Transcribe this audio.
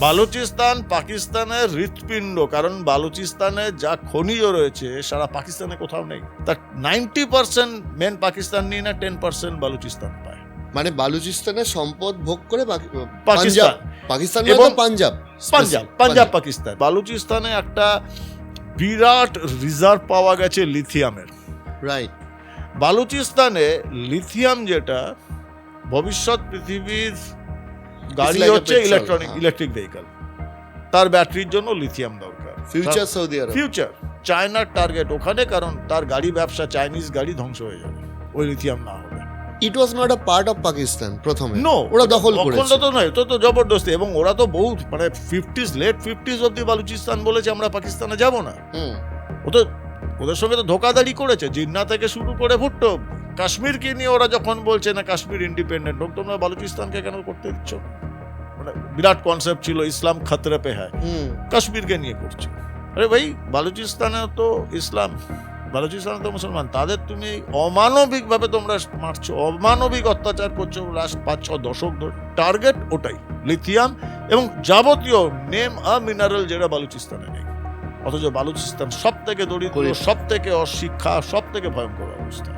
বালুচিস্তান পাকিস্তানের হৃৎপিণ্ড, কারণ বালুচিস্তানে যা খনিজ রয়েছে সারা পাকিস্তানে কোথাও নেই। তার 90% মেন পাকিস্তান নিয়ে না, 10% বালুচিস্তান পায়। মানে বালুচিস্তানের সম্পদ ভোগ করে পাকিস্তান, পাকিস্তান এবং পাঞ্জাব পাকিস্তান। বালুচিস্তানে একটা বিরাট রিজার্ভ পাওয়া গেছে লিথিয়ামের। রাইট। বালুচিস্তানে লিথিয়াম যেটা ভবিষ্যৎ পৃথিবীর গাড়ি হচ্ছে ইলেকট্রিক ভেহিকল, তার ব্যাটারির জন্য লিথিয়াম দরকার। ফিউচার সৌদি আরব, ফিউচার চায়নার টার্গেট ওখানে, কারণ তার গাড়ি ব্যবসা, চাইনিজ গাড়ি ধ্বংস হয়ে যাবে ওই লিথিয়াম না হলে। It was not a part of Pakistan প্রথমে। নো, ওরা দখল করেছে। তো নয়, তো জবরদস্তি। এবং ওরা তো বহুত মানে লেট 50s অব্দি বালুচিস্তান বলেছে আমরা পাকিস্তানে যাব না। ওদের সঙ্গে তো ধোকাধাড়ি করেছে, জিন্না থেকে শুরু করে ভুট্টো। কাশ্মীরকে নিয়ে ওরা যখন বলছে না কাশ্মীর ইন্ডিপেন্ডেন্ট হোক, তোমরা বালুচিস্তানকে কেন করতে দিচ্ছ? মানে বিরাট কনসেপ্ট ছিল ইসলাম খতরে পে হ্যায়, কাশ্মীরকে নিয়ে করছে। আরে ভাই, বালুচিস্তানে তো ইসলাম, বালুচিস্তানে তো মুসলমান, তাদের তুমি অমানবিক ভাবে তোমরা মারছো, অমানবিক অত্যাচার করছো লাস্ট 5-6 দশক ধরে। টার্গেট ওটাই লিথিয়াম এবং যাবতীয় নেম আ মিনারেল যেটা বালুচিস্তানে নেই। অথচ বালুচিস্তান সব থেকে দরিদ্র, সব থেকে অশিক্ষা, সব থেকে ভয়ঙ্কর অবস্থা।